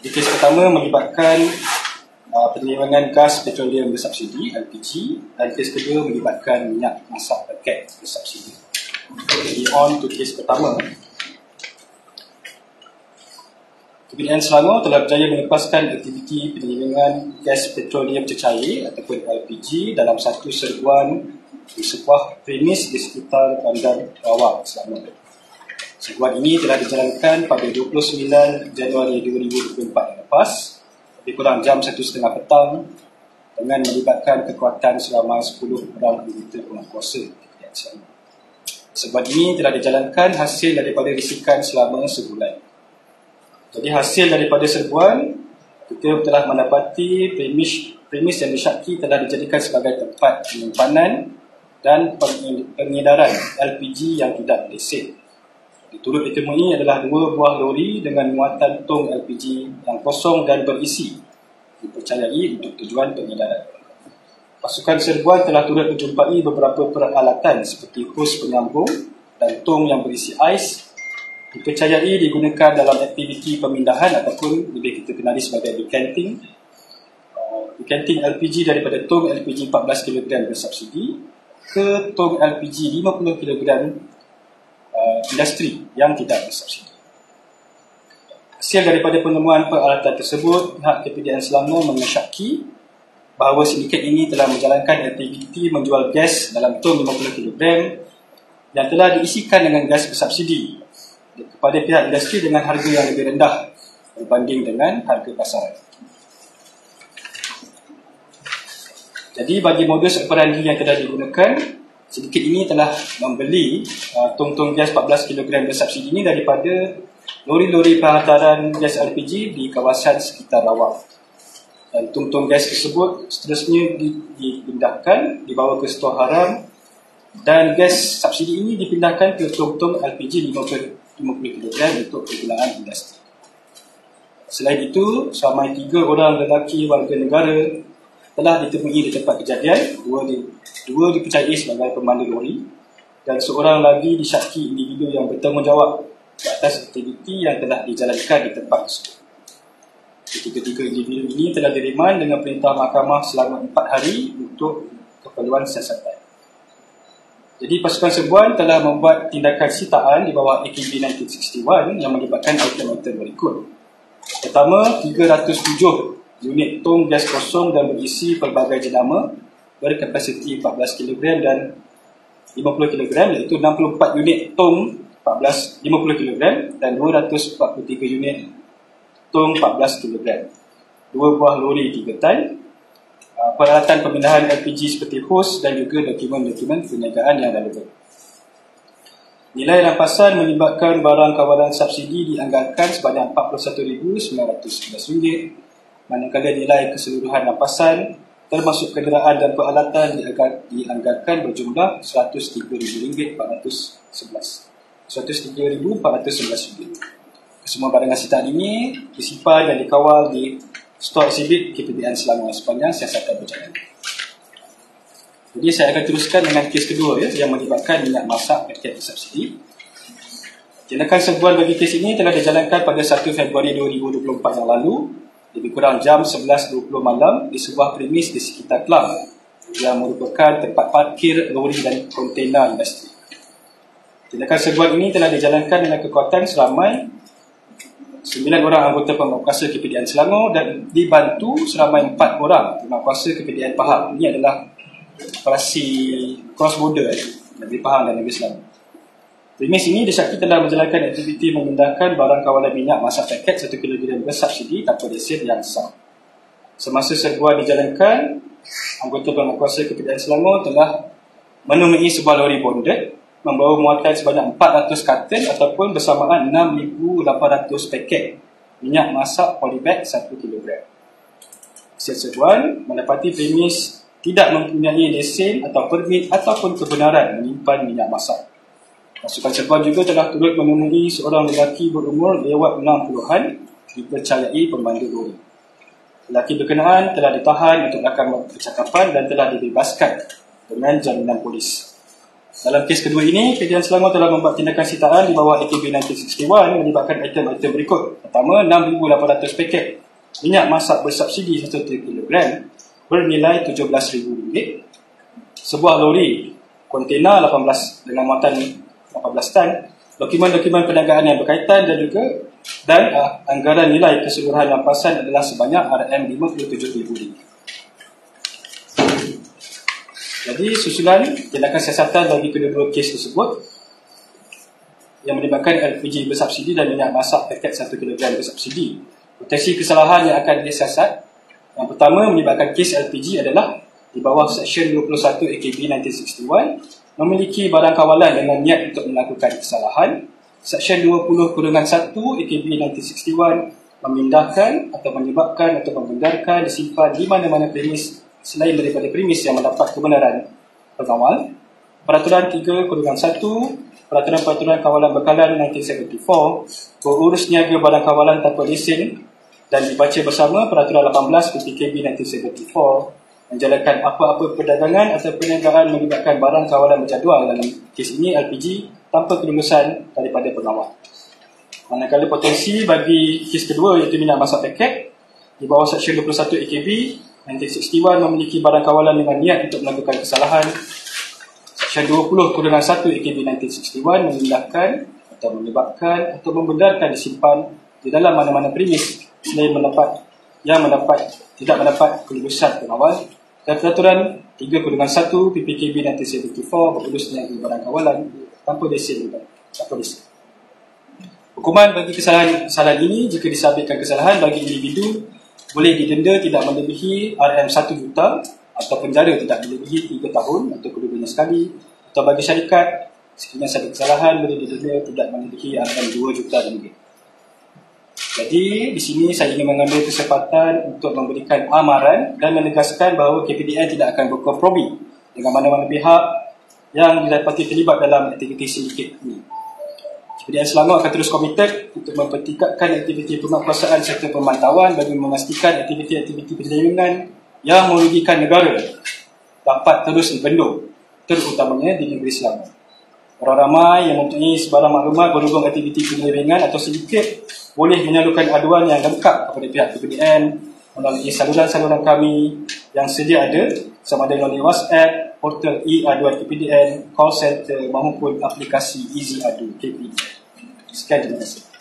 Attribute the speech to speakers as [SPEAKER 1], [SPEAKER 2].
[SPEAKER 1] Di kes pertama melibatkan penyimpangan gas petroleum bersubsidi LPG, dan kes kedua melibatkan minyak masak paket bersubsidi. Jadi on to kes pertama. KPDN Selangor telah berjaya melepaskan aktiviti penyimpangan gas petroleum cecair ataupun LPG dalam satu serbuan di sebuah premis di sekitar Bandar Rawak, Selangor. Serbuan ini telah dijalankan pada 29 Januari 2024 lepas, lebih kurang jam 1:30 petang, dengan melibatkan kekuatan selama 10 orang anggota penguatkuasa KPDN Selangor. Serbuan ini telah dijalankan hasil daripada risikan selama sebulan. Jadi hasil daripada serbuan, kita telah mendapati premis yang disyaki telah dijadikan sebagai tempat penyimpanan dan pengedaran LPG yang tidak lesen. Turut ditemui adalah 2 buah lori dengan muatan tong LPG yang kosong dan berisi, dipercayai untuk tujuan pengedaran. Pasukan serbuan telah turut menjumpai beberapa peralatan seperti hos penyambung dan tong yang berisi ais, dipercayai digunakan dalam aktiviti pemindahan ataupun lebih kita kenali sebagai decanting. Decanting LPG daripada tong LPG 14 kg bersubsidi ke tong LPG 50 kg industri yang tidak bersubsidi. Hasil daripada penemuan peralatan tersebut, pihak KPDN Selangor mengesyaki bahawa sindiket ini telah menjalankan aktiviti menjual gas dalam tong 50 kg yang telah diisikan dengan gas bersubsidi kepada pihak industri dengan harga yang lebih rendah berbanding dengan harga pasaran. Jadi bagi modus operandi yang telah digunakan, sindiket ini telah membeli tong-tong gas 14 kg bersubsidi ini daripada lori-lori penghantaran gas LPG di kawasan sekitar Rawak. Dan tong-tong gas tersebut seterusnya dipindahkan, dibawa ke stor haram, dan gas subsidi ini dipindahkan ke tong-tong LPG 50 kg untuk kegunaan industri. Selain itu, seramai 3 orang lelaki warga negara telah ditemui di tempat kejadian. Dua dipercayai sebagai pemandu lori dan seorang lagi disyaki individu yang bertanggungjawab di atas aktiviti yang telah dijalankan di tempat tersebut. Ketiga-tiga individu ini telah diriman dengan perintah mahkamah selama 4 hari untuk keperluan siasatan. Jadi pasukan serbuan telah membuat tindakan sitaan di bawah AKB 1961 yang melibatkan item-item berikut. Pertama, 307 unit tong gas kosong dan berisi pelbagai jenama berkapasiti 14 kg dan 50 kg, iaitu 64 unit tong 50 kg dan 243 unit tong 14 kg. 2 buah lori 3 tan, peralatan pemindahan LPG seperti hos dan juga dokumen-dokumen perniagaan yang relevan. Nilai rampasan melibatkan barang kawalan subsidi dianggarkan sebanyak RM41,911, manakala nilai keseluruhan rampasan termasuk kenderaan dan peralatan dianggarkan berjumlah RM103,411. Semua barangan sitaan ini disimpan dan dikawal di stor eksibit KPDN Selangor sepanjang siasatan berjalan. Jadi saya akan teruskan dengan kes kedua yang melibatkan minyak masak paket bersubsidi. Tindakan serbuan bagi kes ini telah dijalankan pada 1 Februari 2024 yang lalu, lebih kurang jam 11.20 malam di sebuah premis di sekitar Kelang yang merupakan tempat parkir lori dan kontainer industri. Tindakan serbuan ini telah dijalankan dengan kekuatan seramai 9 orang anggota penguatkuasa KPDN Selangor dan dibantu seramai 4 orang penguatkuasa KPDN Pahang. Ini adalah operasi cross border negeri Pahang dan negeri Selangor. Premis ini disyaki telah menjalankan aktiviti memindahkan barang kawalan minyak masak paket 1 kg bersubsidi tanpa lesen yang sah. Semasa serbuan dijalankan, anggota penguatkuasa KPDN Selangor telah menemui sebuah lori bonded membawa muatan sebanyak 400 karton ataupun bersamaan 6,800 paket minyak masak polybag 1 kg. Hasil serbuan mendapati premis tidak mempunyai lesen atau permit ataupun kebenaran menyimpan minyak masak. Pasukan serbuan juga telah turut menemui seorang lelaki berumur lewat 60-an dipercayai pemandu lori. Lelaki berkenaan telah ditahan untuk melakukan percakapan dan telah dibebaskan dengan jaminan polis. Dalam kes kedua ini, KPDN Selangor telah membuat tindakan sitaan di bawah AKB 1961 melibatkan item-item berikut. Pertama, 6,800 paket minyak masak bersubsidi 1 kg bernilai RM17,000. Sebuah lori kontena 18 dengan muatan 18 tan, dokumen-dokumen perniagaan yang berkaitan dan anggaran nilai keseluruhan rampasan adalah sebanyak RM57,000. Jadi susulan tindakan siasatan bagi kedua-dua kes tersebut yang melibatkan LPG bersubsidi dan minyak masak paket 1 kg bersubsidi. Potensi kesalahan yang akan disiasat yang pertama melibatkan kes LPG adalah di bawah Seksyen 21 AKB 1961 memiliki barang kawalan dengan niat untuk melakukan kesalahan. Seksyen 20/1 AKB 1961 memindahkan atau menyebabkan atau membenarkan disimpan di mana-mana premis selain daripada premis yang mendapat kebenaran pengawal. Peraturan 3/1 Peraturan Kawalan Bekalan 1974 berurus niaga barang kawalan tanpa lesen dan dibaca bersama Peraturan 18 PPKB 1974 menjalankan apa-apa perdagangan atau perniagaan melibatkan barang kawalan berjadual, dalam kes ini LPG, tanpa kelulusan daripada pengawal. Manakala potensi bagi kes kedua iaitu minyak masak paket di bawah Seksyen 21 AKB 1961 memiliki barang kawalan dengan niat untuk melakukan kesalahan. Seksyen 20/1 AKB 1961 memindahkan atau menyebabkan atau membenarkan disimpan di dalam mana-mana premis selain tidak mendapat kelulusan pengawal. Dan Peraturan 3/1 PPKB 1974 berurus niaga barang kawalan tanpa lesen. Hukuman bagi kesalahan ini jika disabitkan kesalahan bagi individu boleh didenda tidak melebihi RM1 juta atau penjara tidak melebihi 3 tahun atau kedua-duanya sekali, atau bagi syarikat sekiranya sabit kesalahan boleh didenda tidak melebihi RM2 juta ringgit. Jadi di sini saya ingin mengambil kesempatan untuk memberikan amaran dan menegaskan bahawa KPDN tidak akan berkompromi dengan mana-mana pihak yang didapati terlibat dalam aktiviti sindiket ini. KPDN Selangor akan terus komited untuk mempertingkatkan aktiviti penguatkuasaan serta pemantauan bagi memastikan aktiviti-aktiviti perdagangan yang merugikan negara dapat terus dibendung, terutamanya di negeri Selangor. Orang ramai yang mempunyai sebarang maklumat berhubung aktiviti penyelewengan atau sindiket boleh menyalurkan aduan yang lengkap kepada pihak KPDN melalui saluran-saluran kami yang sedia ada, sama ada melalui WhatsApp, portal e-aduan KPDN, call center maupun aplikasi Easy Adu KPDN. Sekian, terima kasih.